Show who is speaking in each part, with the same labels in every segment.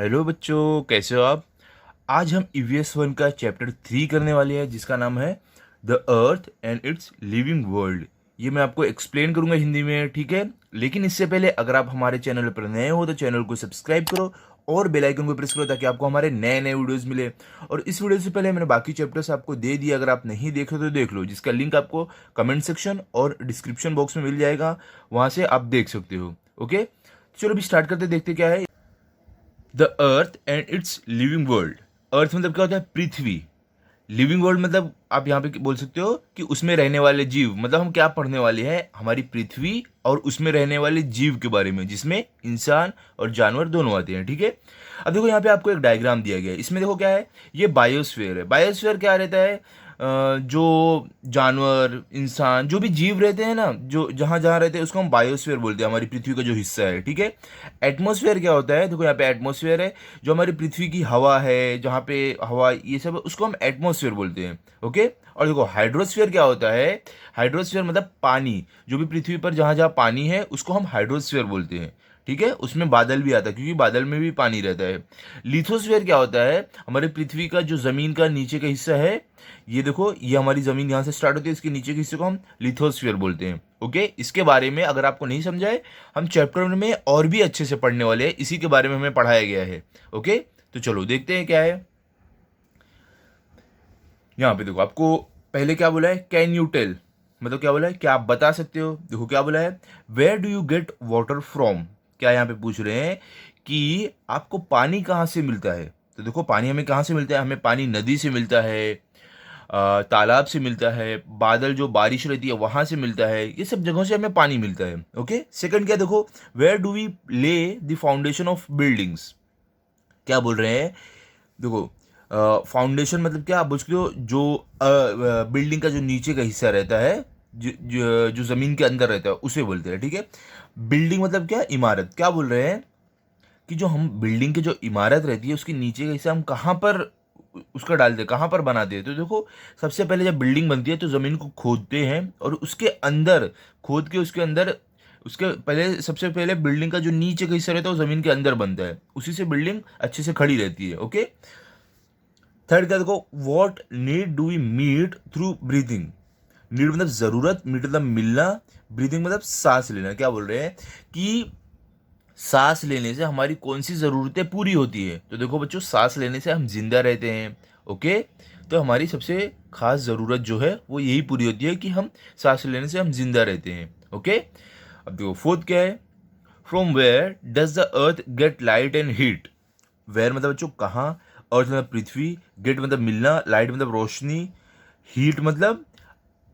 Speaker 1: Hello बच्चों, कैसे हो आप। आज हम ईवीएस वन का चैप्टर 3 करने वाले हैं जिसका नाम है the earth and its living world. ये मैं आपको एक्सप्लेन करूंगा हिंदी में, ठीक है। लेकिन इससे पहले अगर आप हमारे चैनल पर नए हो तो चैनल को सब्सक्राइब करो और बेल आइकन को प्रेस करो ताकि आपको हमारे नए नए वीडियोस मिले। और इस वीडियो से पहले मैंने बाकी चैप्टर्स आपको दे दिए, अगर आप नहीं देखे तो देख लो, जिसका लिंक आपको कमेंट सेक्शन और डिस्क्रिप्शन बॉक्स में मिल जाएगा, वहां से आप देख सकते हो। ओके, चलो अभी स्टार्ट करते, देखते क्या है। The earth and its living world. Earth मतलब क्या होता है? पृथ्वी। लिविंग वर्ल्ड मतलब आप यहाँ पे बोल सकते हो कि उसमें रहने वाले जीव। मतलब हम क्या पढ़ने वाले हैं? हमारी पृथ्वी और उसमें रहने वाले जीव के बारे में, जिसमें इंसान और जानवर दोनों आते हैं, ठीक है। अब देखो यहाँ पे आपको एक डायग्राम दिया गया है, इसमें देखो क्या है, ये बायोस्फीयर है। बायोस्फीयर क्या रहता है? जो जानवर, इंसान, जो भी जीव रहते हैं ना, जो जहाँ जहाँ रहते हैं उसको हम बायोस्फीयर बोलते हैं, हमारी पृथ्वी का जो हिस्सा है, ठीक है। एटमॉस्फेयर क्या होता है? देखो यहाँ पे एटमॉस्फेयर है, जो हमारी पृथ्वी की हवा है, जहाँ पे हवा ये सब है, उसको हम एटमॉस्फेयर बोलते हैं। ओके। और देखो हाइड्रोस्फीयर क्या होता है? हाइड्रोस्फीयर मतलब पानी, जो भी पृथ्वी पर जहाँ जहाँ पानी है उसको हम हाइड्रोस्फीयर बोलते हैं, ठीक है। उसमें बादल भी आता है क्योंकि बादल में भी पानी रहता है। लिथोस्फीयर क्या होता है? हमारे पृथ्वी का जो जमीन का नीचे का हिस्सा है, ये देखो, ये हमारी जमीन यहाँ से स्टार्ट होती है, इसके नीचे के हिस्से को हम लिथोस्फीयर बोलते हैं। ओके, इसके बारे में अगर आपको नहीं समझाए, हम चैप्टर में और भी अच्छे से पढ़ने वाले हैं, इसी के बारे में हमें पढ़ाया गया है। ओके, तो चलो देखते हैं क्या है। यहाँ पे देखो, आपको पहले क्या बोला है? कैन यू टेल, मतलब क्या बोला है? क्या आप बता सकते हो? देखो क्या बोला है, where do you get water from. क्या यहाँ पे पूछ रहे हैं कि आपको पानी कहाँ से मिलता है। तो देखो, पानी हमें कहाँ से मिलता है? हमें पानी नदी से मिलता है, तालाब से मिलता है, बादल जो बारिश रहती है वहां से मिलता है, ये सब जगहों से हमें पानी मिलता है। ओके। सेकंड क्या, देखो, वेयर डू वी ले द फाउंडेशन ऑफ बिल्डिंग्स। क्या बोल रहे हैं? देखो, फाउंडेशन मतलब क्या, आप बुझ सकते हो, जो बिल्डिंग का जो नीचे का हिस्सा रहता है, जो जमीन के अंदर रहता है, उसे बोलते हैं, ठीक है। बिल्डिंग मतलब क्या? इमारत। क्या बोल रहे हैं कि जो हम बिल्डिंग की जो इमारत रहती है उसके नीचे का हिस्सा हम कहाँ पर उसका डालते हैं, कहाँ पर बनाते हैं? तो देखो, सबसे पहले जब बिल्डिंग बनती है तो ज़मीन को खोदते हैं और उसके अंदर, खोद के उसके अंदर, उसके पहले, सबसे पहले बिल्डिंग का जो नीचे का हिस्सा रहता है वो ज़मीन के अंदर बनता है, उसी से बिल्डिंग अच्छे से खड़ी रहती है। ओके। थर्ड क्या, देखो, what need do we meet through breathing. Need मतलब ज़रूरत, मीट मतलब मिलना, ब्रीथिंग मतलब सांस लेना। क्या बोल रहे हैं कि सांस लेने से हमारी कौन सी ज़रूरतें पूरी होती है? तो देखो बच्चों, सांस लेने से हम जिंदा रहते हैं। ओके। तो हमारी सबसे खास ज़रूरत जो है वो यही पूरी होती है कि हम सांस लेने से हम जिंदा रहते हैं। ओके। अब देखो फोर्थ क्या है, from where does the earth get light and heat. Where मतलब बच्चों कहाँ, अर्थ मतलब पृथ्वी, गेट मतलब मिलना, लाइट मतलब रोशनी, हीट मतलब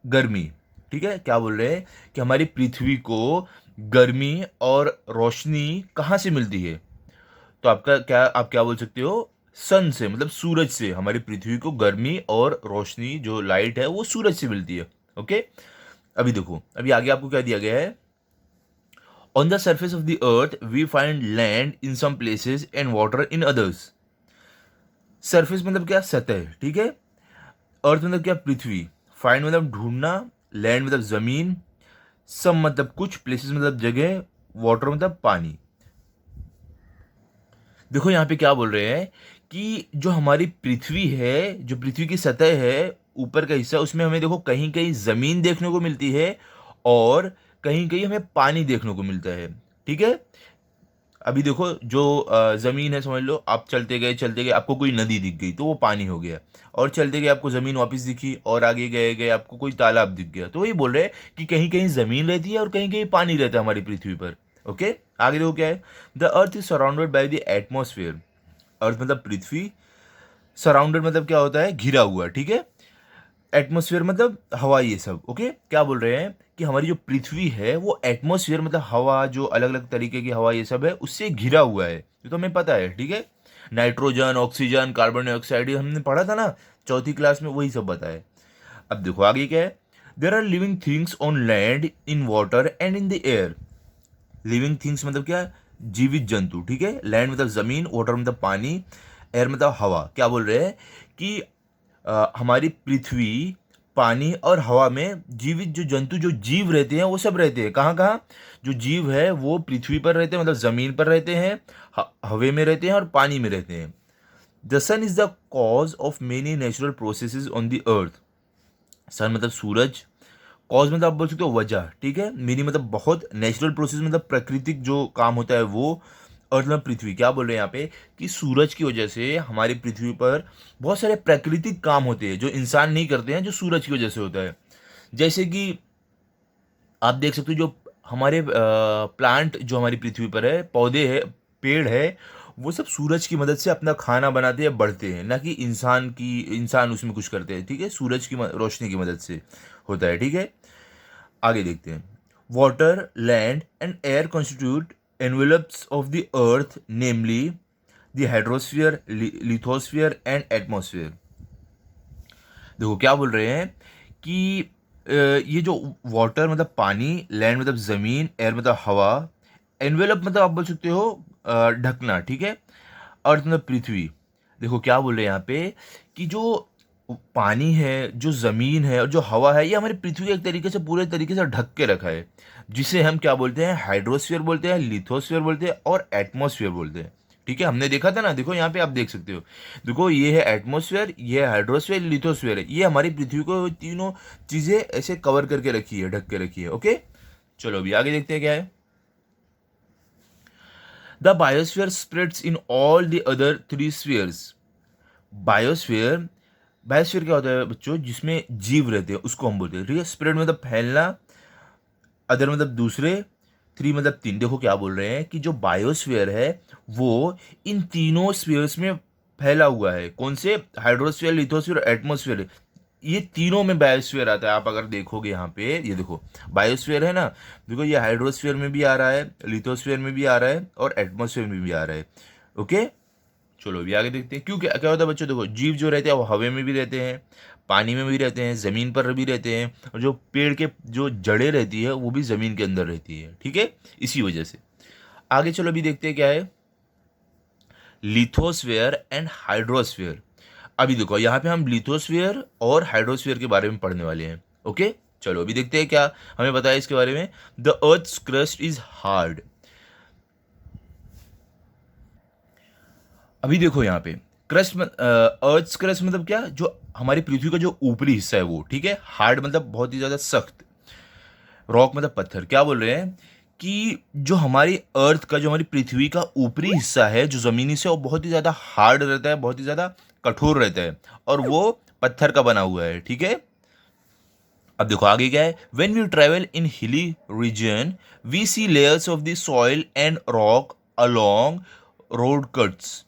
Speaker 1: गर्मी, ठीक है। क्या बोल रहे हैं कि हमारी पृथ्वी को गर्मी और रोशनी कहाँ से मिलती है? तो आपका क्या, आप क्या बोल सकते हो? सन से, मतलब सूरज से। हमारी पृथ्वी को गर्मी और रोशनी, जो लाइट है, वो सूरज से मिलती है। ओके। अभी देखो, अभी आगे आपको क्या दिया गया है, on the surface of the earth we find land in some places and water in others. Surface मतलब क्या? सतह, ठीक है। अर्थ मतलब क्या? पृथ्वी। फाइंड मतलब ढूंढना, लैंड मतलब जमीन, सम मतलब कुछ, प्लेसेस मतलब जगह, वाटर मतलब पानी। देखो यहाँ पे क्या बोल रहे हैं कि जो हमारी पृथ्वी है, जो पृथ्वी की सतह है, ऊपर का हिस्सा, उसमें हमें देखो कहीं कहीं जमीन देखने को मिलती है और कहीं कहीं हमें पानी देखने को मिलता है, ठीक है। अभी देखो, जो जमीन है, समझ लो आप चलते गए आपको कोई नदी दिख गई तो वो पानी हो गया, और चलते गए आपको जमीन वापस दिखी, और आगे गए गए आपको कोई तालाब दिख गया, तो वही बोल रहे हैं कि कहीं कहीं जमीन रहती है और कहीं कहीं पानी रहता है हमारी पृथ्वी पर। ओके। आगे देखो क्या है, the earth is surrounded by the atmosphere. Earth मतलब पृथ्वी, सराउंडेड मतलब क्या होता है? घिरा हुआ, ठीक है। एटमोसफियर मतलब हवा, ये सब। ओके। क्या बोल रहे हैं कि हमारी जो पृथ्वी है वो एटमोसफियर मतलब हवा, जो अलग अलग तरीके की हवा ये सब है, उससे घिरा हुआ है, ये तो हमें पता है, ठीक है। नाइट्रोजन, ऑक्सीजन, कार्बन डाइऑक्साइड, ये हमने पढ़ा था ना चौथी क्लास में, वही सब बताए। अब देखो आगे क्या है, there are living things on land, in water and in the air. Living things मतलब क्या? जीवित जंतु, ठीक है। लैंड मतलब जमीन, वाटर मतलब पानी, एयर मतलब हवा। क्या बोल रहे हैं कि हमारी पृथ्वी पानी और हवा में जीवित जो जंतु जो जीव रहते हैं वो सब रहते हैं। कहाँ कहाँ जो जीव है वो पृथ्वी पर रहते हैं, मतलब ज़मीन पर रहते हैं, हवे में रहते हैं और पानी में रहते हैं। The sun is the cause of many natural processes on the earth. Sun मतलब सूरज, कॉज मतलब आप बोल सकते हो वजह, ठीक है। मेनी मतलब बहुत, नेचुरल प्रोसेस मतलब प्राकृतिक जो काम होता है वो, अर्थ मतलब पृथ्वी। क्या बोल रहे हैं यहाँ पे कि सूरज की वजह से हमारी पृथ्वी पर बहुत सारे प्राकृतिक काम होते हैं जो इंसान नहीं करते हैं, जो सूरज की वजह से होता है। जैसे कि आप देख सकते हो जो हमारे प्लांट जो हमारी पृथ्वी पर है, पौधे है, पेड़ है, वो सब सूरज की मदद से अपना खाना बनाते हैं, बढ़ते हैं, ना कि इंसान उसमें कुछ करते हैं, ठीक है। सूरज की रोशनी की मदद से होता है, ठीक है। आगे देखते हैं। Water, land and air constitute envelopes of the earth, namely the hydrosphere, lithosphere and atmosphere. देखो क्या बोल रहे हैं कि ये जो वाटर मतलब पानी, लैंड मतलब ज़मीन, एयर मतलब हवा, एनवेलप मतलब आप बोल सकते हो ढकना, ठीक है। अर्थ मतलब पृथ्वी। देखो क्या बोल रहे हैं यहाँ पे कि जो पानी है, जो ज़मीन है और जो हवा है, ये हमारी पृथ्वी को एक तरीके से पूरे तरीके से ढक के रखा है, जिसे हम क्या बोलते हैं, हाइड्रोस्फीयर बोलते हैं, लिथोस्फीयर बोलते हैं और एटमॉस्फेयर बोलते हैं, ठीक है। हमने देखा था ना, देखो यहाँ पे आप देख सकते हो, देखो ये है एटमॉस्फेयर, ये है हाइड्रोस्फीयर, लिथोस्फीयर है, ये हमारी पृथ्वी को तीनों चीज़ें ऐसे कवर करके रखी है, ढक के रखी है, ओके। चलो अभी आगे देखते हैं क्या है। The biosphere spreads in all the other three spheres. Biosphere, biosphere क्या होता है बच्चों, जिसमें जीव रहते हैं उसको हम बोलते हैं, ठीक है। स्प्रेड मतलब फैलना, अदर मतलब दूसरे, थ्री मतलब तीन। देखो क्या बोल रहे हैं कि जो बायोस्फीयर है वो इन तीनों स्फीयर्स में फैला हुआ है। कौन से, हाइड्रोस्फीयर, लिथोस्फीयर, एटमॉस्फीयर, ये तीनों में बायोस्फीयर आता है। आप अगर देखोगे यहाँ पे, ये देखो बायोस्फीयर है ना, देखो ये हाइड्रोस्फीयर में भी आ रहा है, लिथोस्फीयर में भी आ रहा है और एटमॉस्फीयर में भी आ रहा है, ओके। चलो अभी आगे देखते हैं। क्यों, क्या क्या होता है बच्चों, देखो जीव जो रहते हैं वो हवा में भी रहते हैं, पानी में भी रहते हैं, ज़मीन पर भी रहते हैं, और जो पेड़ के जो जड़ें रहती है वो भी ज़मीन के अंदर रहती है, ठीक है, इसी वजह से। आगे चलो अभी देखते हैं क्या है, लिथोस्फीयर एंड हाइड्रोस्फीयर। अभी देखो यहाँ पे हम लिथोस्फीयर और हाइड्रोस्फीयर के बारे में पढ़ने वाले हैं, ओके। चलो अभी देखते हैं क्या हमें पता है इसके बारे में। The earth crust is hard. अभी देखो यहाँ पे क्रस्ट, अर्थ क्रस्ट मतलब क्या, जो हमारी पृथ्वी का जो ऊपरी हिस्सा है वो, ठीक है। हार्ड मतलब बहुत ही ज़्यादा सख्त, रॉक मतलब पत्थर। क्या बोल रहे हैं कि जो हमारी अर्थ का, जो हमारी पृथ्वी का ऊपरी हिस्सा है जो ज़मीनी से, वो बहुत ही ज़्यादा हार्ड रहता है, बहुत ही ज़्यादा कठोर रहता है, और वो पत्थर का बना हुआ है, ठीक है। अब देखो आगे क्या है। When we travel in hilly region we see layers of the soil and rock along road cuts.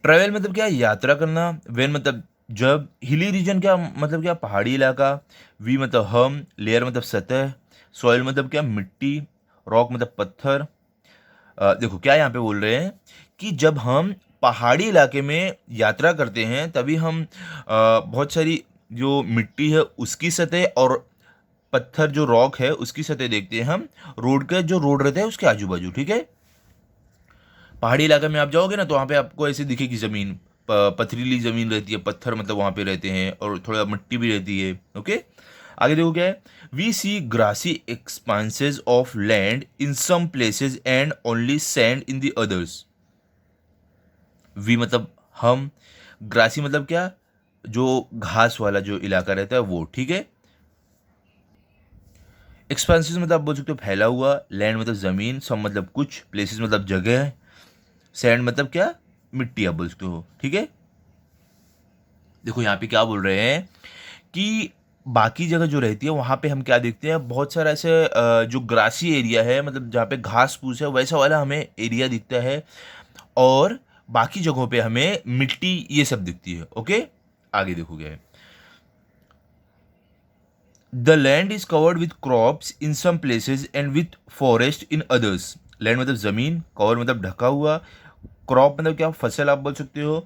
Speaker 1: Travel मतलब क्या, यात्रा करना, वेन मतलब जब, हिली रीजन क्या मतलब क्या, पहाड़ी इलाका, वी मतलब हम, लेयर मतलब सतह, सॉइल मतलब क्या, मिट्टी, रॉक मतलब पत्थर। देखो क्या यहाँ पे बोल रहे हैं कि जब हम पहाड़ी इलाके में यात्रा करते हैं तभी हम बहुत सारी जो मिट्टी है उसकी सतह और पत्थर जो रॉक है उसकी सतह देखते हैं हम, रोड का जो रोड रहता है उसके आजू बाजू, ठीक है। पहाड़ी इलाके में आप जाओगे ना तो वहाँ पे आपको ऐसे दिखेगी ज़मीन, पथरीली ज़मीन रहती है, पत्थर मतलब वहाँ पे रहते हैं, और थोड़ा मिट्टी भी रहती है, ओके। आगे देखो क्या है। We see grassy expanses of land in some places and only sand in the others. We मतलब हम, ग्रासी मतलब क्या, जो घास वाला जो इलाका रहता है वो, ठीक है। एक्सपांसेस मतलब आप बोल सकते हो फैला हुआ, लैंड मतलब ज़मीन, सम मतलब कुछ, प्लेसेस मतलब जगह, सैंड मतलब क्या, मिट्टी आप बोल सकते हो, ठीक है। देखो यहाँ पे क्या बोल रहे हैं कि बाकी जगह जो रहती है वहाँ पे हम क्या देखते हैं, बहुत सारा ऐसे जो ग्रासी एरिया है, मतलब जहाँ पे घास फूस है वैसा वाला हमें एरिया दिखता है, और बाकी जगहों पे हमें मिट्टी ये सब दिखती है, ओके। आगे देखोगे, the land is covered with crops in some places and with forest in others. Land मतलब ज़मीन, कवर मतलब ढका हुआ, क्रॉप मतलब क्या, फसल आप बोल सकते हो,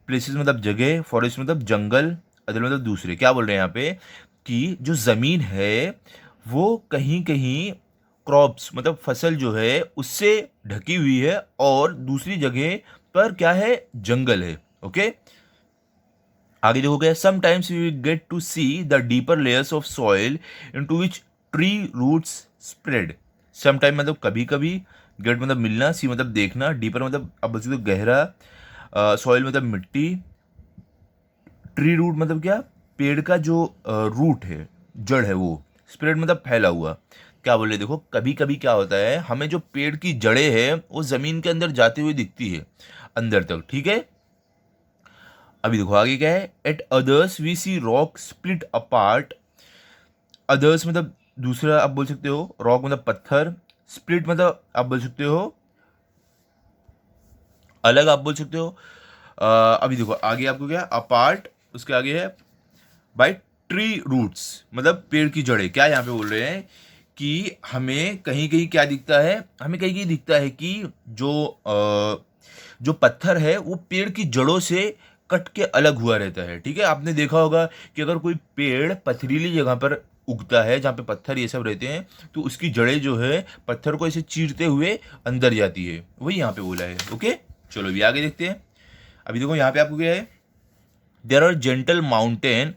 Speaker 1: प्लेसेस मतलब जगह, फॉरेस्ट मतलब जंगल, अदर मतलब दूसरे। क्या बोल रहे हैं यहाँ पे कि जो ज़मीन है वो कहीं कहीं क्रॉप्स मतलब फसल जो है उससे ढकी हुई है, और दूसरी जगह पर क्या है, जंगल है, ओके। आगे देखो क्या, sometimes we get to see the deeper layers of soil into which tree roots spread. Sometime मतलब कभी कभी, गेट मतलब मिलना, सी मतलब देखना, डीपर मतलब अब बोल सकते हो गहरा, सॉइल मतलब मिट्टी, ट्री रूट मतलब क्या, पेड़ का जो रूट है, जड़ है, वो स्प्रेड मतलब फैला हुआ। क्या बोल रहे, देखो कभी कभी क्या होता है, हमें जो पेड़ की जड़ें हैं वो जमीन के अंदर जाती हुई दिखती है, अंदर तक, ठीक है। अभी देखो आगे क्या है, at others we see rock split apart. Others मतलब दूसरा आप बोल सकते हो, रॉक मतलब पत्थर, स्प्लिट मतलब आप बोल सकते हो अलग, आप बोल सकते हो। अभी देखो आगे आपको क्या, अपार्ट, उसके आगे है बाय ट्री रूट्स, मतलब पेड़ की जड़ें। क्या यहाँ पे बोल रहे हैं कि हमें कहीं कहीं क्या दिखता है, हमें कहीं कहीं दिखता है कि जो पत्थर है वो पेड़ की जड़ों से कट के अलग हुआ रहता है, ठीक है। आपने देखा होगा कि अगर कोई पेड़ पथरीली जगह पर उगता है जहाँ पे पत्थर ये सब रहते हैं, तो उसकी जड़ें जो है पत्थर को ऐसे चीरते हुए अंदर जाती है, वही यहाँ पे बोला है, ओके। चलो अभी आगे देखते हैं। अभी देखो यहाँ पे आपको क्या है, there are gentle mountain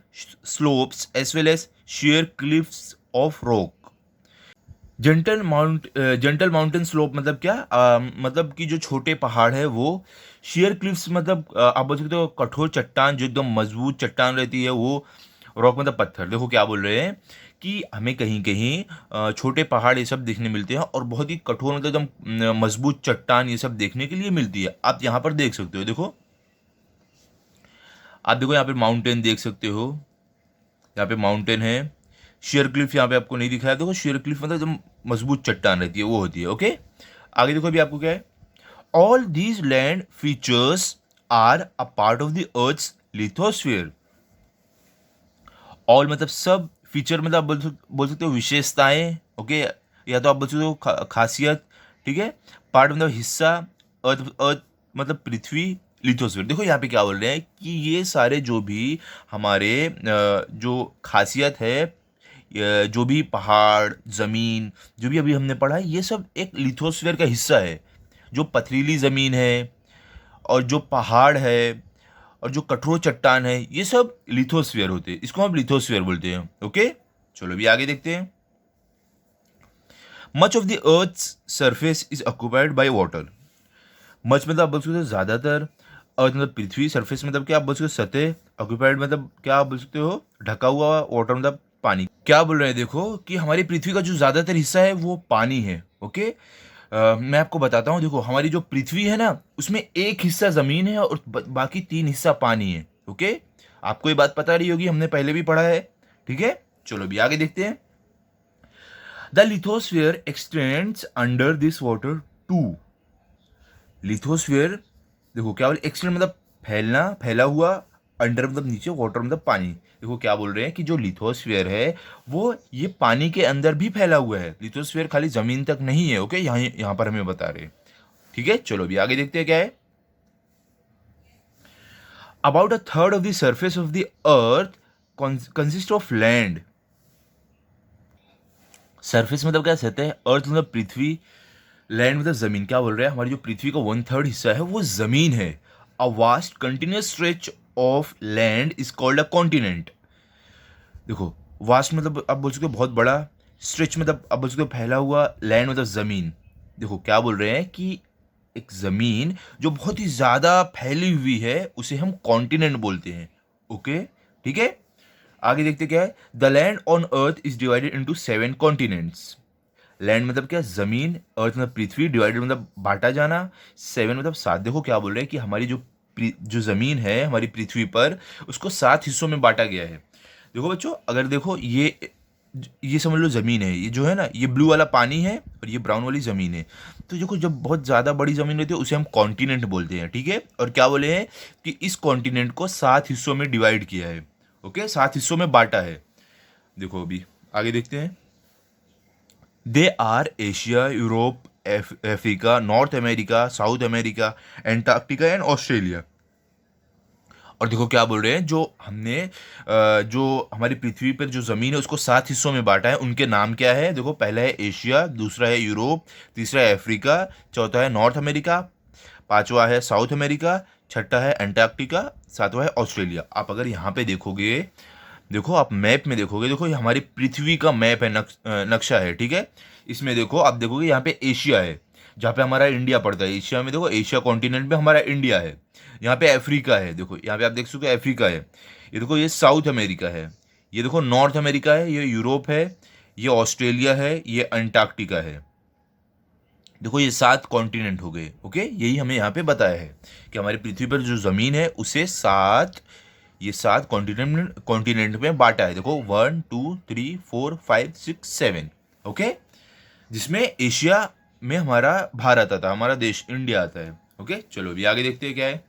Speaker 1: slopes as well as sheer cliffs of rock। Gentle mountain slope मतलब क्या, मतलब कि जो छोटे पहाड़ है वो, शेयर क्लिफ्स मतलब आप बोल सकते हो कठोर चट्टान, जो एकदम मजबूत चट्टान रहती है वो, रॉक मतलब पत्थर। देखो क्या बोल रहे हैं कि हमें कहीं कहीं छोटे पहाड़ ये सब देखने मिलते हैं, और बहुत ही कठोर मतलब एकदम मजबूत चट्टान ये सब देखने के लिए मिलती है। आप यहाँ पर देख सकते हो, देखो आप देखो यहाँ पे माउंटेन देख सकते हो, यहाँ पे माउंटेन है। शेयर क्लिफ यहाँ पे आपको नहीं दिखाया, देखो शेयर क्लिफ मतलब एकदम मजबूत चट्टान रहती है, वो होती है, ओके। आगे देखो अभी आपको क्या है, all these land features are a part of the earth's lithosphere. All मतलब सब, फीचर मतलब आप बोल सकते हो विशेषताएं, ओके, या तो आप बोल सकते हो खासियत, ठीक है। पार्ट मतलब हिस्सा, अर्थ अर्थ मतलब पृथ्वी, लिथोस्फीयर। देखो यहाँ पे क्या बोल रहे हैं कि ये सारे जो भी हमारे जो खासियत है, जो भी पहाड़, जमीन, जो भी अभी हमने पढ़ा है, ये सब एक लिथोस्फीयर का हिस्सा है। जो पथरीली जमीन है और जो पहाड़ है और जो कठोर चट्टान है, ये सब लिथोस्फीयर होते हैं, इसको हम लिथोस्फीयर बोलते हैं, ओके। चलो अभी आगे देखते हैं। Much of the earth surface is occupied by water. Much मतलब आप बोल सकते हो ज्यादातर, अर्थ मतलब पृथ्वी, सरफेस मतलब क्या आप बोल सकते हो सतह, ऑक्युपाइड मतलब क्या आप बोल सकते हो ढका हुआ, वाटर मतलब पानी। क्या बोल रहे हैं, देखो कि हमारी पृथ्वी का जो ज्यादातर हिस्सा है वो पानी है, ओके। मैं आपको बताता हूँ, देखो हमारी जो पृथ्वी है ना, उसमें एक हिस्सा जमीन है और बाकी 3 हिस्सा पानी है, ओके। आपको ये बात पता रही होगी, हमने पहले भी पढ़ा है, ठीक है। चलो अभी आगे देखते हैं। The lithosphere extends under this water too. Lithosphere, देखो क्या बोले, एक्सटेंड मतलब फैलना, फैला हुआ, अंडर मतलब नीचे, वाटर मतलब पानी। देखो क्या बोल रहे हैं कि जो लिथोस्फीयर है वो ये पानी के अंदर भी फैला हुआ है, लिथोस्फीयर खाली जमीन तक नहीं है, ओके। यहाँ यहाँ पर हमें बता रहे हैं, ठीक है। चलो अभी आगे देखते हैं क्या है। About a third of the surface of the earth consist of land. Surface मतलब क्या, सतह, अर्थ मतलब पृथ्वी, लैंड मतलब जमीन। क्या बोल रहे हैं, हमारी जो पृथ्वी का 1/3 हिस्सा है वो जमीन है। A vast continuous stretch of land is called a continent. देखो वास्ट मतलब आप बोल सकते हो बहुत बड़ा, स्ट्रेच मतलब आप बोल सकते हो फैला हुआ, लैंड मतलब जमीन। देखो क्या बोल रहे हैं कि एक जमीन जो बहुत ही ज्यादा फैली हुई है उसे हम कॉन्टिनेंट बोलते हैं, ओके, ठीक है। आगे देखते क्या है, the land on earth is divided into 7 continents. Land मतलब क्या, जमीन, अर्थ मतलब पृथ्वी, डिवाइडेड मतलब बांटा जाना, 7 मतलब 7। देखो क्या बोल रहे हैं कि हमारी जो जमीन है हमारी पृथ्वी पर, उसको 7 हिस्सों में बांटा गया है। देखो बच्चों, अगर देखो ये समझ लो जमीन है, ये जो है ना, ये ब्लू वाला पानी है और ये ब्राउन वाली जमीन है। तो देखो जब बहुत ज़्यादा बड़ी ज़मीन रहती है उसे हम कॉन्टिनेंट बोलते हैं, ठीक है। और क्या बोले हैं कि इस कॉन्टिनेंट को 7 हिस्सों में डिवाइड किया है, ओके, 7 हिस्सों में बांटा है। देखो अभी आगे देखते हैं। They are Asia, Europe, Africa, North America, South America, Antarctica and Australia. और देखो क्या बोल रहे हैं, जो हमारी पृथ्वी पर जो ज़मीन है उसको 7 हिस्सों में बांटा है, उनके नाम क्या है। देखो पहला है एशिया, दूसरा है यूरोप, तीसरा है अफ्रीका, चौथा है नॉर्थ अमेरिका, पांचवा है साउथ अमेरिका, छठा है अंटार्कटिका, सातवां है ऑस्ट्रेलिया। आप अगर यहाँ पे देखोगे, देखो आप मैप में देखोगे, देखो ये हमारी पृथ्वी का मैप है, नक्शा है, ठीक है। इसमें देखो आप देखोगे यहाँ पे एशिया है, जहाँ पे हमारा इंडिया पड़ता है। एशिया में देखो, एशिया कॉन्टिनेंट में हमारा इंडिया है। यहाँ पे अफ्रीका है, देखो यहाँ पे आप देख सकते हो अफ्रीका है। ये देखो ये साउथ अमेरिका है। ये देखो नॉर्थ अमेरिका है, ये यूरोप है, ये ऑस्ट्रेलिया है, ये अंटार्कटिका है। देखो ये 7 कॉन्टिनेंट हो गए। ओके, यही हमें यहाँ पे बताया है कि हमारी पृथ्वी पर जो ज़मीन है उसे 7, ये 7 कॉन्टिनेंट कॉन्टिनेंट में बांटा है। देखो 1 2 3 4 5 6 7। ओके, जिसमें एशिया में हमारा भारत आता है, हमारा देश इंडिया आता है। ओके, चलो अभी आगे देखते हैं क्या है।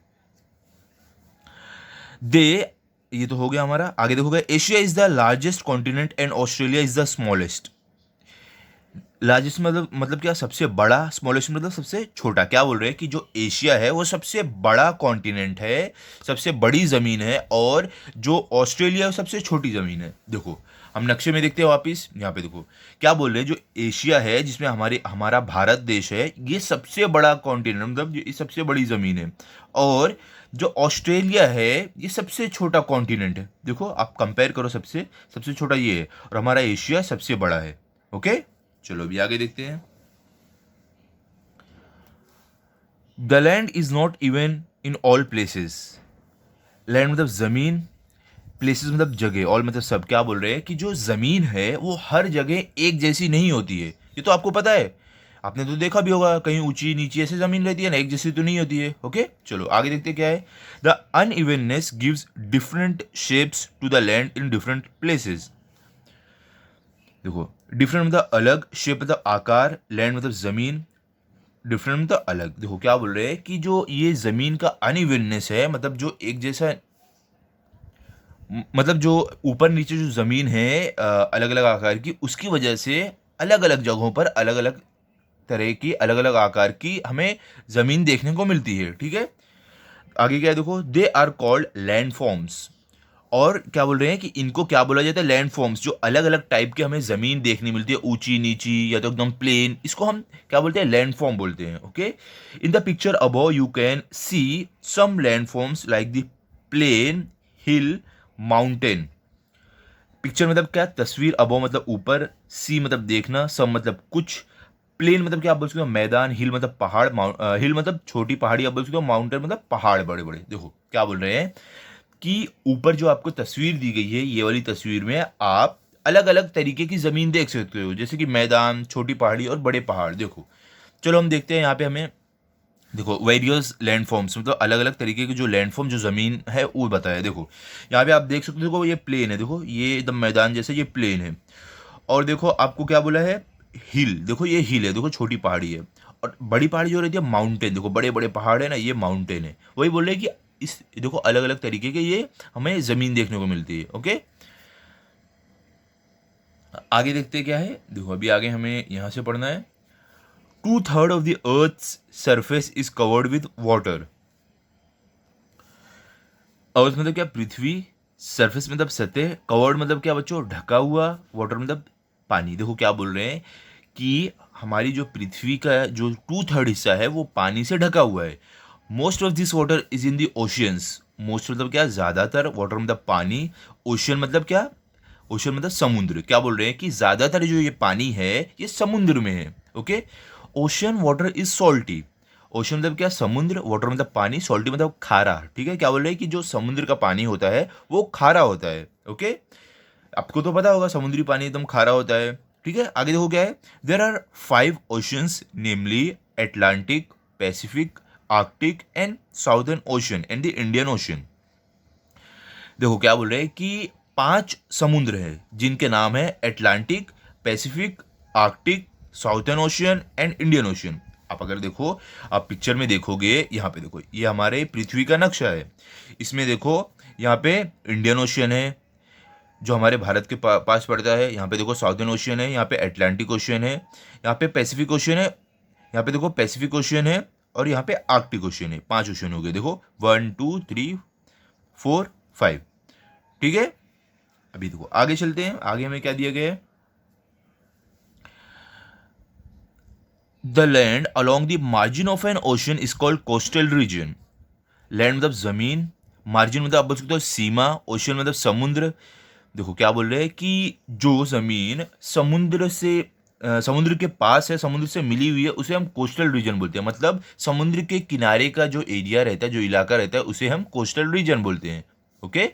Speaker 1: दे ये तो हो गया हमारा। आगे देखोगे, Asia is the largest continent and Australia is the smallest. Largest मतलब क्या, सबसे बड़ा। स्मॉलेस्ट मतलब सबसे छोटा। क्या बोल रहे हैं कि जो एशिया है वो सबसे बड़ा कॉन्टिनेंट है, सबसे बड़ी ज़मीन है, और जो ऑस्ट्रेलिया है वो सबसे छोटी ज़मीन है। देखो हम नक्शे में देखते हैं वापिस, यहाँ पे देखो क्या बोल रहे हैं। जो एशिया है जिसमें हमारा भारत देश है, ये सबसे बड़ा कॉन्टिनेंट, मतलब ये सबसे बड़ी ज़मीन है। और जो ऑस्ट्रेलिया है ये सबसे छोटा कॉन्टिनेंट है। देखो आप कंपेयर करो, सबसे सबसे छोटा ये है और हमारा एशिया सबसे बड़ा है। ओके, चलो अभी आगे देखते हैं। The land is not even in all places. Land मतलब जमीन, प्लेसेस मतलब जगह, ऑल मतलब सब। क्या बोल रहे हैं कि जो जमीन है वो हर जगह एक जैसी नहीं होती है। ये तो आपको पता है, आपने तो देखा भी होगा, कहीं ऊंची नीची ऐसे जमीन रहती है ना, एक जैसी तो नहीं होती है। ओके, चलो आगे देखते हैं क्या है। The unevenness gives different shapes to the land in different places. देखो डिफरेंट मतलब अलग, शेप मतलब आकार, लैंड मतलब जमीन, डिफरेंट मतलब अलग। देखो क्या बोल रहे हैं कि जो ये जमीन का अनइवननेस है, मतलब जो एक जैसा, मतलब जो ऊपर नीचे जो जमीन है अलग अलग आकार की, उसकी वजह से अलग अलग जगहों पर अलग अलग तरह की, अलग अलग आकार की हमें जमीन देखने को मिलती है। ठीक है, आगे क्या है देखो, they are called land forms. और क्या बोल रहे हैं कि इनको क्या बोला जाता है, लैंड फॉर्म्स। जो अलग अलग टाइप की हमें ज़मीन देखने मिलती है, ऊंची नीची या तो एकदम प्लेन, इसको हम क्या बोलते हैं, लैंड फॉर्म बोलते हैं। Okay, in the picture above you can see some land forms like the plain, hill, mountain. Picture मतलब क्या, तस्वीर, अबव मतलब ऊपर, सी मतलब देखना, सम मतलब कुछ, प्लेन मतलब क्या आप बोल सकते हो मैदान, हिल मतलब पहाड़, हिल मतलब छोटी पहाड़ी आप बोल सकते हो, माउंटेन मतलब पहाड़ बड़े बड़े। देखो क्या बोल रहे हैं कि ऊपर जो आपको तस्वीर दी गई है, ये वाली तस्वीर में आप अलग अलग तरीके की ज़मीन देख सकते हो, जैसे कि मैदान, छोटी पहाड़ी और बड़े पहाड़। देखो चलो हम देखते हैं यहाँ पे हमें, देखो वेरियस लैंडफॉर्म्स मतलब अलग अलग तरीके की जो लैंडफॉर्म, जो ज़मीन है वो बताया। देखो यहाँ पे आप देख सकते हो, देखो ये प्लेन है, देखो ये एकदम मैदान जैसे ये प्लेन है। और देखो आपको क्या बोला है, हिल। देखो ये हिल है, देखो छोटी पहाड़ी है। और बड़ी पहाड़ी जो रहती है माउंटेन, देखो बड़े बड़े पहाड़ है ना, ये माउंटेन है। वही बोल रहे हैं कि इस देखो अलग अलग तरीके के ये हमें ज़मीन देखने को मिलती है। ओके, आगे देखते हैं क्या है। देखो अभी आगे हमें यहाँ से पढ़ना है। 2/3 of the earth surface is covered with water. Earth मतलब क्या, पृथ्वी, सरफेस मतलब सतह, कवर्ड मतलब क्या बच्चों, ढका हुआ, वाटर मतलब पानी। देखो क्या बोल रहे हैं कि हमारी जो पृथ्वी का जो 2/3 हिस्सा है वो पानी से ढका हुआ है। Most of this water is in the oceans. Most मतलब क्या, ज़्यादातर, वाटर मतलब पानी, ओशियन मतलब क्या, ओशन मतलब समुद्र। क्या बोल रहे हैं कि ज़्यादातर जो ये पानी है ये समुद्र में है। Okay, ocean water is salty. Ocean मतलब क्या, समुद्र, वाटर मतलब पानी, सॉल्टी मतलब खारा। ठीक है, क्या बोल रहे हैं कि जो समुद्र का पानी होता है वो खारा होता है। ओके, आपको तो पता होगा समुद्री पानी एकदम खारा होता है। ठीक है, आगे देखो क्या है। There are 5 oceans, namely Atlantic, Pacific, Arctic and Southern Ocean and the Indian Ocean. देखो क्या बोल रहे हैं कि 5 समुद्र हैं जिनके नाम है Atlantic, Pacific, Arctic, southern ocean and Indian ocean. आप अगर देखो, आप पिक्चर में देखोगे, यहाँ पे देखो ये हमारे पृथ्वी का नक्शा है। इसमें देखो यहाँ पे इंडियन ओशियन है जो हमारे भारत के पास पड़ता है। यहाँ पे देखो साउथर्न ओशियन है, यहाँ पे अटलांटिक ओशियन है, यहाँ पे पैसिफिक ओशियन है, यहाँ पे देखो पैसिफिक ओशियन है, और यहाँ पे आर्कटिक ओशियन है। 5 ओशियन हो गए। देखो 1 2 3 4 5। ठीक है, अभी देखो आगे चलते हैं। आगे हमें क्या दिया गया है, the land along the margin of N ocean is called coastal region. Land मतलब ज़मीन, मार्जिन मतलब आप बोल सकते हो सीमा, ओशियन मतलब समुद्र। देखो क्या बोल रहे हैं कि जो ज़मीन समुद्र से समुद्र के पास है, समुद्र से मिली हुई है, उसे हम कोस्टल रीजन बोलते हैं। मतलब समुद्र के किनारे का जो एरिया रहता है, जो इलाका रहता है, उसे हम कोस्टल रीजन बोलते हैं। ओके,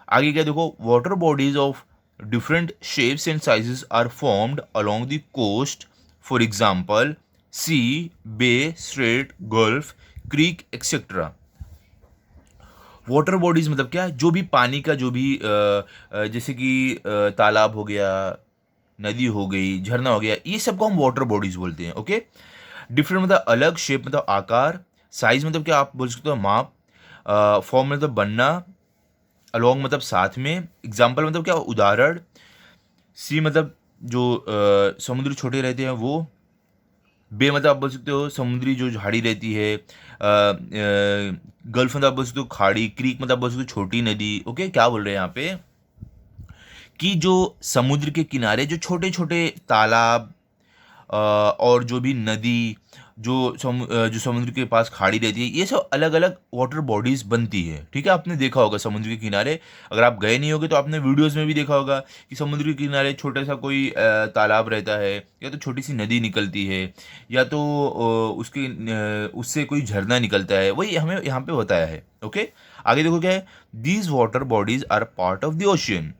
Speaker 1: आगे क्या देखो, water bodies of different shapes and sizes are formed along the coast, for example sea, bay, strait, gulf, creek etcetera. Water bodies मतलब क्या, जो भी पानी का जो भी जैसे कि तालाब हो गया, नदी हो गई, झरना हो गया, ये सबको हम वाटर बॉडीज बोलते हैं। ओके, डिफरेंट मतलब अलग, शेप मतलब आकार, साइज मतलब क्या आप बोल सकते हो माप, फॉर्म मतलब बनना, अलोंग मतलब साथ में, एग्जाम्पल मतलब क्या उदाहरण, सी मतलब जो समुद्र छोटे रहते हैं वो, बे मतलब आप बोल सकते हो समुद्री जो झाड़ी रहती है, गल्फ मतलब आप बोल सकते हो खाड़ी, क्रीक मतलब आप बोल सकते हो छोटी नदी। ओके, क्या बोल रहे हैं यहाँ पे कि जो समुद्र के किनारे जो छोटे छोटे तालाब और जो भी नदी, जो समुद्र के पास खाड़ी रहती है, ये सब अलग अलग वाटर बॉडीज बनती है। ठीक है, आपने देखा होगा समुद्र के किनारे, अगर आप गए नहीं होगे तो आपने वीडियोस में भी देखा होगा कि समुद्र के किनारे छोटा सा कोई तालाब रहता है, या तो छोटी सी नदी निकलती है, या तो उससे कोई झरना निकलता है। वही हमें यहाँ पे बताया है। ओके, आगे देखो क्या है, these water bodies are part of the ocean.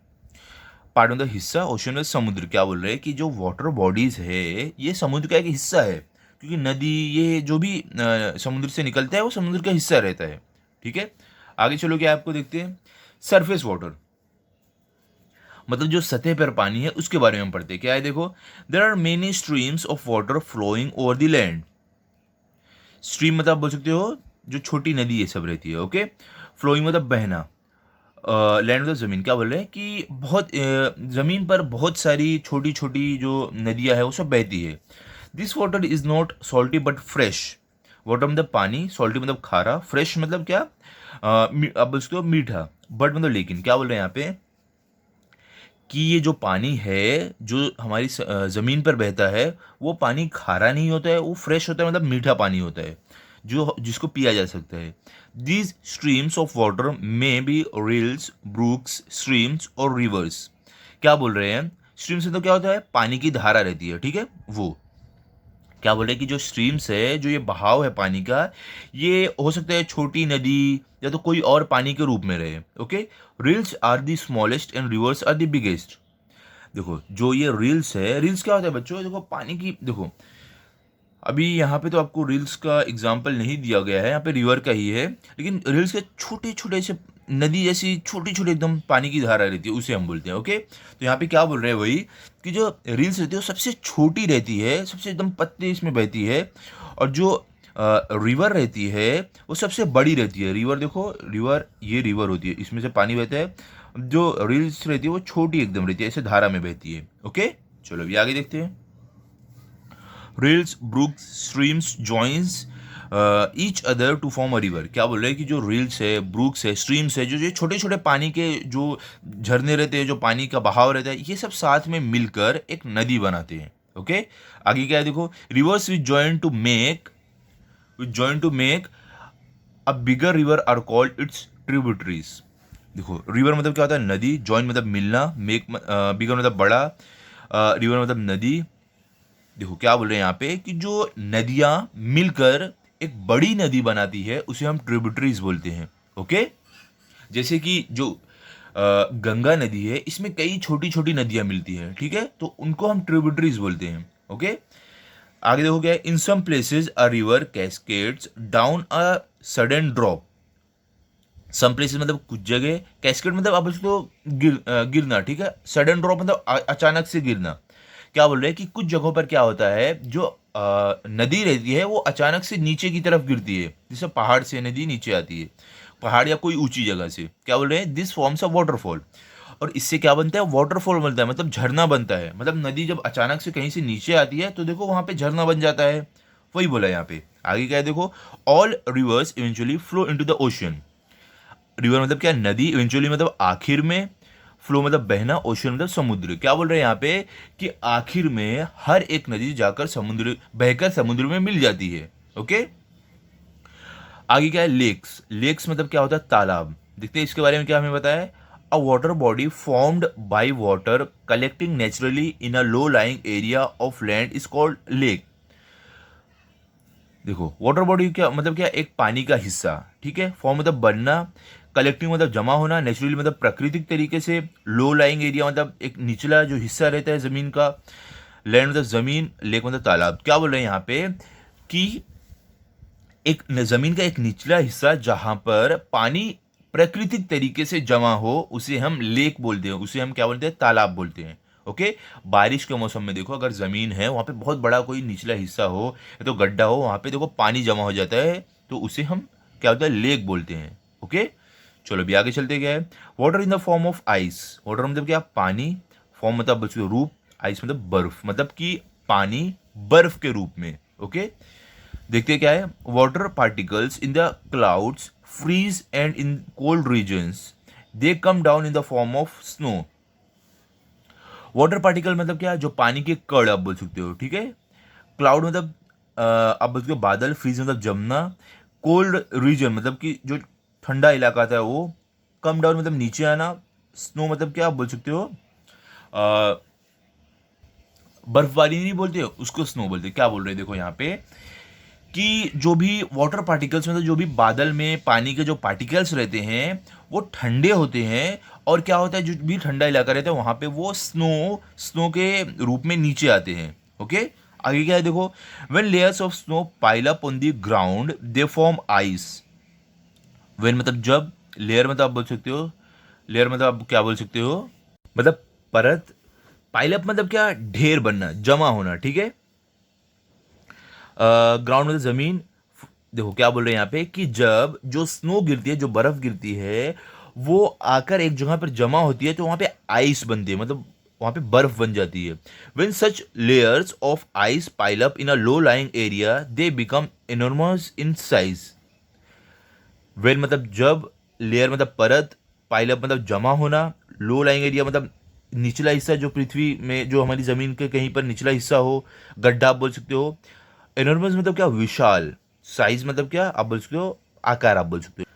Speaker 1: Part मतलब हिस्सा, ओशन में समुद्र। क्या बोल रहे हैं कि जो वाटर बॉडीज है ये समुद्र का एक हिस्सा है, क्योंकि नदी ये जो भी समुद्र से निकलता है वो समुद्र का हिस्सा रहता है। ठीक है, आगे चलो क्या आपको देखते हैं, सरफेस वाटर मतलब जो सतह पर पानी है उसके बारे में हम पढ़ते हैं। क्या है देखो, there are many streams of water flowing over the land. Stream मतलब आप बोल सकते हो जो छोटी नदी ये सब रहती है। ओके, फ्लोइंग मतलब बहना, लैंड मतलब ज़मीन। क्या बोल रहे हैं कि बहुत ज़मीन पर बहुत सारी छोटी छोटी जो नदियाँ है वो सब बहती है। This water is not salty but fresh. Water मतलब पानी, सॉल्टी मतलब खारा, फ्रेश मतलब क्या आप बोल सकते हो मीठा, बट मतलब लेकिन। क्या बोल रहे हैं यहाँ पे कि ये जो पानी है जो हमारी ज़मीन पर बहता है वो पानी खारा नहीं होता है, वो फ्रेश होता है, मतलब मीठा पानी होता है जो जिसको पिया जा सकता है। दीज स्ट्रीम्स ऑफ वाटर में बी रिल्स, ब्रूक्स, स्ट्रीम्स और रिवर्स। क्या बोल रहे हैं, स्ट्रीम से तो क्या होता है, पानी की धारा रहती है। ठीक है, वो क्या बोल रहे हैं कि जो स्ट्रीम्स है, जो ये बहाव है पानी का, ये हो सकता है छोटी नदी या तो कोई और पानी के रूप में रहे। Okay, rills are the smallest and rivers are the biggest. देखो जो ये रील्स है, रील्स क्या होता है बच्चों, देखो पानी की, देखो अभी यहाँ पे तो आपको रील्स का एग्जाम्पल नहीं दिया गया है, यहाँ पे रिवर का ही है, लेकिन रील्स के छोटे छोटे से नदी जैसी छोटी छोटी एकदम पानी की धारा रहती है, उसे हम बोलते हैं। ओके, तो यहाँ पे क्या बोल रहे हैं वही कि जो रील्स रहती है वो सबसे छोटी रहती है, सबसे एकदम पतली इसमें बहती है, और जो रिवर रहती है वो सबसे बड़ी रहती है। रिवर देखो, रिवर ये रिवर होती है, इसमें से पानी बहता है, जो रील्स रहती है वो छोटी एकदम रहती है, ऐसे धारा में बहती है। ओके, चलो अभी आगे देखते हैं। Rills, brooks, streams joins each other to form a river. क्या बोल रहे हैं कि जो रील्स है, ब्रूक्स है, स्ट्रीम्स है, जो ये छोटे छोटे पानी के जो झरने रहते हैं, जो पानी का बहाव रहता है, ये सब साथ में मिलकर एक नदी बनाते हैं। ओके, आगे क्या है देखो, rivers which join to make a bigger river are called its tributaries. देखो रिवर मतलब क्या होता है, नदी, जॉइन मतलब मिलना, मेक बिगर मतलब बड़ा, रिवर मतलब नदी। देखो क्या बोल रहे हैं यहाँ पे कि जो नदियां मिलकर एक बड़ी नदी बनाती है उसे हम ट्रिब्यूटरीज बोलते हैं। ओके, जैसे कि जो गंगा नदी है, इसमें कई छोटी छोटी नदियां मिलती हैं। ठीक है, तो उनको हम ट्रिब्यूटरीज बोलते हैं। ओके, आगे देखो क्या है, in some places a river cascades down a sudden drop. Some places मतलब कुछ जगह, कैस्केड मतलब आप उसको गिरना। ठीक है, सडन ड्रॉप मतलब अचानक से गिरना। क्या बोल रहे हैं कि कुछ जगहों पर क्या होता है, जो नदी रहती है वो अचानक से नीचे की तरफ गिरती है, जैसे पहाड़ से नदी नीचे आती है, पहाड़ या कोई ऊंची जगह से। क्या बोल रहे हैं, दिस फॉर्म्स अ वाटरफॉल। और इससे क्या बनता है, वाटरफॉल बनता है, मतलब झरना बनता है। मतलब नदी जब अचानक से कहीं से नीचे आती है तो देखो वहां पे झरना बन जाता है। वही बोला यहाँ पे। आगे क्या है देखो, all reverse eventually flow into the ocean. River मतलब क्या, नदी, इवेंचुअली मतलब आखिर में, फ्लो मतलब बहना, ओशन मतलब समुद्र। क्या बोल रहे हैं यहाँ पे कि आखिर में हर एक नदी जाकर समुद्र, बहकर समुद्र में मिल जाती है। ओके, आगे क्या है, लेक्स। लेक्स मतलब क्या होता है, तालाब। देखते हैं इसके बारे में क्या हमें बताया है। अ water body formed by water collecting naturally in a low lying area of land is called lake. देखो वाटर बॉडी क्या मतलब, क्या एक पानी का हिस्सा, ठीक है। फॉर्म मतलब बनना, कलेक्टिंग मतलब जमा होना, नेचुरली मतलब प्राकृतिक तरीके से, लो लाइंग एरिया मतलब एक निचला जो हिस्सा रहता है जमीन का, लैंड मतलब जमीन, लेक मतलब तालाब। क्या बोल रहे हैं यहाँ पे कि एक जमीन का एक निचला हिस्सा जहां पर पानी प्राकृतिक तरीके से जमा हो उसे हम लेक बोलते हैं, उसे हम क्या बोलते हैं, तालाब बोलते हैं। ओके। बारिश के मौसम में देखो अगर जमीन है वहां पे बहुत बड़ा कोई निचला हिस्सा हो या तो गड्ढा हो, वहां पे देखो पानी जमा हो जाता है, तो उसे हम क्या बोलते हैं, लेक बोलते हैं। ओके। चलो अभी आगे चलते गया है। Water in the form of ice. Water मतलब क्या, पानी। फॉर्म मतलब रूप, आइस मतलब बर्फ, मतलब कि पानी बर्फ के रूप में। ओके। देखते क्या है, water particles in the clouds freeze and in cold regions they come down in the form of snow. Water particle मतलब क्या, जो पानी के कण आप बोल सकते हो, ठीक है। क्लाउड मतलब आप बोल सकते हो बादल, फ्रीज मतलब जमना, कोल्ड रीजन मतलब कि जो ठंडा इलाका था वो, कम डाउन मतलब नीचे आना, स्नो मतलब क्या आप बोल सकते हो, अ, बर्फबारी नहीं बोलते हो उसको स्नो बोलते। क्या बोल रहे हैं देखो यहाँ पे कि जो भी वाटर पार्टिकल्स मतलब जो भी बादल में पानी के जो पार्टिकल्स रहते हैं वो ठंडे होते हैं, और क्या होता है जो भी ठंडा इलाका रहता है वहां पे वो स्नो स्नो के रूप में नीचे आते हैं। ओके। आगे क्या है देखो, when layers of snow pile up on the ground they form ice. When मतलब जब, लेयर मतलब आप बोल सकते हो, लेयर मतलब आप क्या बोल सकते हो, मतलब परत, पाइल अप मतलब क्या, ढेर बनना, जमा होना, ठीक है। ग्राउंड मतलब जमीन। देखो क्या बोल रहे हैं यहाँ पे कि जब जो स्नो गिरती है, जो बर्फ गिरती है, वो आकर एक जगह पर जमा होती है तो वहां पे आइस बनती है, मतलब वहां पे बर्फ बन जाती है। When such layers of ice pile up in a low lying area they become enormous in size. When मतलब जब, लेयर मतलब परत, पाइल अप मतलब जमा होना, लो लाइंग एरिया मतलब निचला हिस्सा, जो पृथ्वी में जो हमारी जमीन के कहीं पर निचला हिस्सा हो, गड्ढा आप बोल सकते हो। एनॉर्मस मतलब क्या, विशाल। साइज मतलब क्या आप बोल सकते हो, आकार आप बोल सकते हो।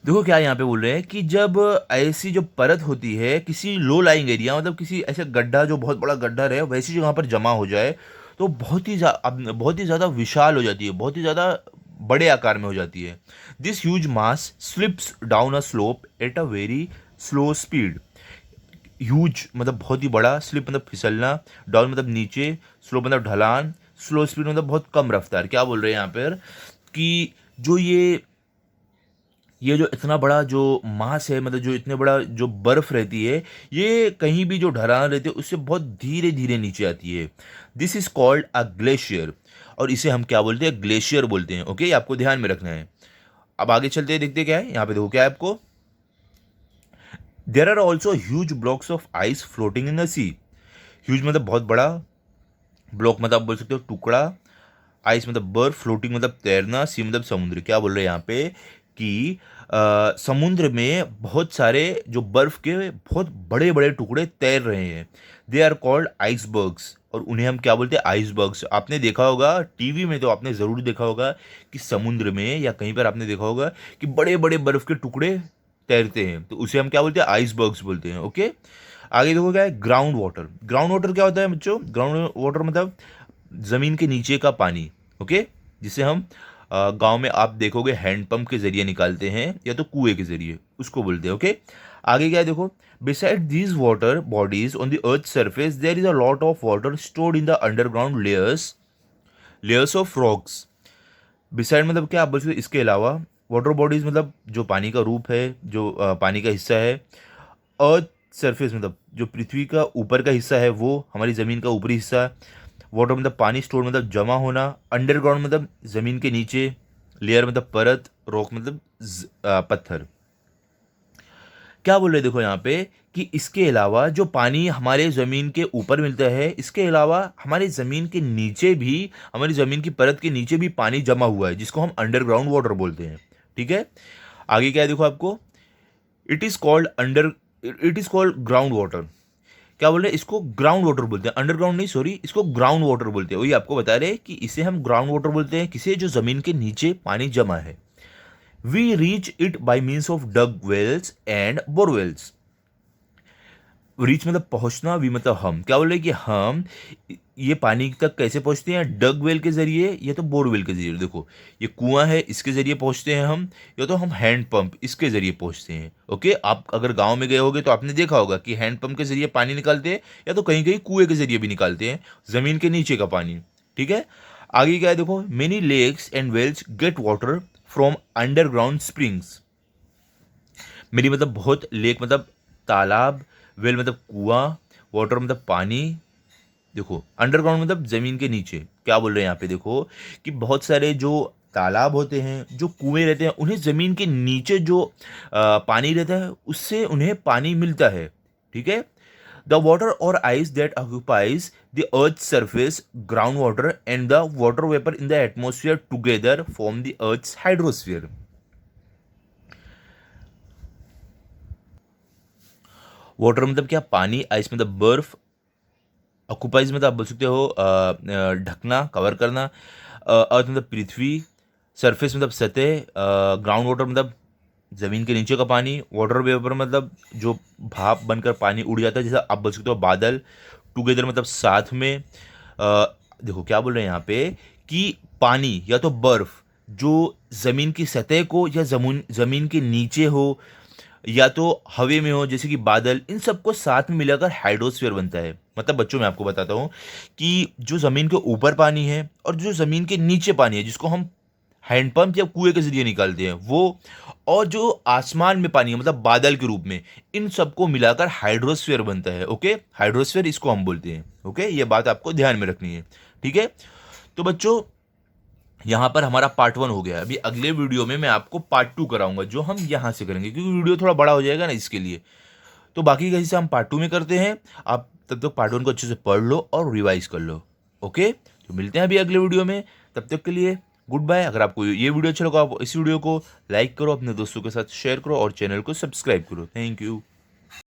Speaker 1: देखो क्या यहाँ पे बोल रहे हैं कि जब ऐसी जो परत होती है किसी लो लाइंग एरिया, मतलब किसी ऐसे गड्ढा जो बहुत बड़ा गड्ढा रहे वैसी जगह पर जमा हो जाए, तो बहुत ही ज़्यादा विशाल हो जाती है, बहुत ही ज़्यादा बड़े आकार में हो जाती है। This huge mass slips down a slope at a very slow speed. Huge मतलब बहुत ही बड़ा, स्लिप मतलब फिसलना, डाउन मतलब नीचे, स्लो मतलब ढलान, स्लो स्पीड मतलब बहुत कम रफ्तार। क्या बोल रहे हैं यहाँ पर कि जो ये जो इतना बड़ा जो मास है, मतलब जो इतने बड़ा जो बर्फ रहती है, ये कहीं भी जो ढलान रहती है उससे बहुत धीरे धीरे नीचे आती है। This is called a glacier, और इसे हम क्या बोलते हैं, ग्लेशियर बोलते हैं। ओके, ये आपको ध्यान में रखना है। अब आगे चलते हैं, देखते हैं क्या है यहाँ पे। देखो क्या है आपको, there are also huge blocks of ice floating in the sea. Huge मतलब बहुत बड़ा, ब्लॉक मतलब आप बोल सकते हो टुकड़ा, आइस मतलब बर्फ, फ्लोटिंग मतलब तैरना, सी मतलब समुद्र। क्या बोल रहे हैं यहाँ पे कि समुद्र में बहुत सारे जो बर्फ के बहुत बड़े बड़े टुकड़े तैर रहे हैं। दे आर कॉल्ड आइसबर्ग्स, और उन्हें हम क्या बोलते हैं, आइसबर्ग्स। आपने देखा होगा टीवी में, तो आपने ज़रूर देखा होगा कि समुद्र में या कहीं पर आपने देखा होगा कि बड़े बड़े बर्फ के टुकड़े तैरते हैं, तो उसे हम क्या बोलते हैं, आइसबर्ग्स बोलते हैं। ओके। आगे देखो क्या है, ग्राउंड वाटर। ग्राउंड वाटर क्या होता है बच्चों, ग्राउंड वाटर मतलब ज़मीन के नीचे का पानी। ओके। जिसे हम गांव में आप देखोगे हैंडपंप के जरिए निकालते हैं या तो कुएं के जरिए, उसको बोलते हैं। ओके। आगे क्या है देखो, beside these water bodies on the earth surface there is a lot of water stored in the underground layers, layers of rocks. Beside मतलब क्या आप बोल सकते हो, इसके अलावा। वाटर बॉडीज मतलब जो पानी का रूप है, जो पानी का हिस्सा है। अर्थ सरफेस मतलब जो पृथ्वी का ऊपर का हिस्सा है, वो हमारी ज़मीन का ऊपरी हिस्सा। वाटर मतलब पानी, स्टोर मतलब जमा होना, अंडरग्राउंड मतलब ज़मीन के नीचे, लेयर मतलब परत, रॉक मतलब पत्थर। क्या बोल रहे हैं देखो यहाँ पे कि इसके अलावा जो पानी हमारे ज़मीन के ऊपर मिलता है, इसके अलावा हमारे ज़मीन के नीचे भी, हमारी ज़मीन की परत के नीचे भी पानी जमा हुआ है, जिसको हम अंडरग्राउंड वाटर बोलते हैं। ठीक है। आगे क्या है देखो आपको, it is called it is called ground water. क्या बोल रहे हैं, इसको ग्राउंड वाटर बोलते हैं, अंडरग्राउंड नहीं, सॉरी, इसको ग्राउंड वाटर बोलते हैं। वही आपको बता रहे हैं कि इसे हम ग्राउंड वाटर बोलते हैं, किसे, जो जमीन के नीचे पानी जमा है। We reach it by means of dug wells and borewells. Reach मतलब पहुंचना, वी मतलब हम, क्या बोल रहे हैं कि हम ये पानी तक कैसे पहुंचते हैं, डग वेल के जरिए या तो बोरवेल के जरिए। देखो ये कुआं है, इसके जरिए पहुंचते हैं हम, या तो हम हैंड पंप इसके जरिए पहुंचते हैं। ओके, आप अगर गांव में गए होगे तो आपने देखा होगा कि हैंड पंप के जरिए पानी निकालते हैं, या तो कहीं कहीं कुएं के जरिए भी निकालते हैं, जमीन के नीचे का पानी। ठीक है, आगे क्या है देखो, many lakes and wells get water from underground springs. Many मतलब बहुत, लेक मतलब तालाब, वेल मतलब कुआं, वाटर मतलब पानी। देखो अंडरग्राउंड मतलब जमीन के नीचे, क्या बोल रहे हैं यहाँ पे देखो कि बहुत सारे जो तालाब होते हैं, जो कुएं रहते हैं, उन्हें जमीन के नीचे जो पानी रहता है उससे उन्हें पानी मिलता है। ठीक है, द वाटर और ice that occupies the earth surface, ground water and the water vapour in the atmosphere together form the earth hydrosphere. Water मतलब क्या, पानी, आइस मतलब बर्फ, ऑक्यूपाइज मतलब आप बोल सकते हो ढकना, कवर करना, अर्थ मतलब पृथ्वी, सरफेस मतलब सतह, ग्राउंड वाटर मतलब जमीन के नीचे का पानी, वाटर वेपर मतलब जो भाप बनकर पानी उड़ जाता है, जैसा आप बोल सकते हो बादल, टुगेदर मतलब साथ में। देखो क्या बोल रहे हैं यहाँ पे कि पानी या तो बर्फ जो जमीन की सतह को या जमीन के नीचे हो, या तो हवा में हो जैसे कि बादल, इन सबको साथ में मिलाकर हाइड्रोस्फीयर बनता है। मतलब बच्चों मैं आपको बताता हूँ कि जो ज़मीन के ऊपर पानी है और जो ज़मीन के नीचे पानी है, जिसको हम हैंडपंप या कुएं के जरिए निकालते हैं वो, और जो आसमान में पानी है मतलब बादल के रूप में, इन सबको मिलाकर हाइड्रोस्फीयर बनता है। ओके, हाइड्रोस्फीयर इसको हम बोलते हैं। ओके, ये बात आपको ध्यान में रखनी है। ठीक है, तो बच्चों यहाँ पर हमारा पार्ट 1 हो गया। अभी अगले वीडियो में मैं आपको पार्ट 2 कराऊंगा, जो हम यहाँ से करेंगे, क्योंकि वीडियो थोड़ा बड़ा हो जाएगा ना, इसके लिए। तो बाकी का हिस्सा हम पार्ट 2 में करते हैं। आप तब तक पार्ट 1 को अच्छे से पढ़ लो और रिवाइज कर लो। ओके, तो मिलते हैं अभी अगले वीडियो में, तब तक के लिए गुड बाय। अगर आपको ये वीडियो अच्छा लगा, आप इस वीडियो को लाइक करो, अपने दोस्तों के साथ शेयर करो और चैनल को सब्सक्राइब करो। Thank you.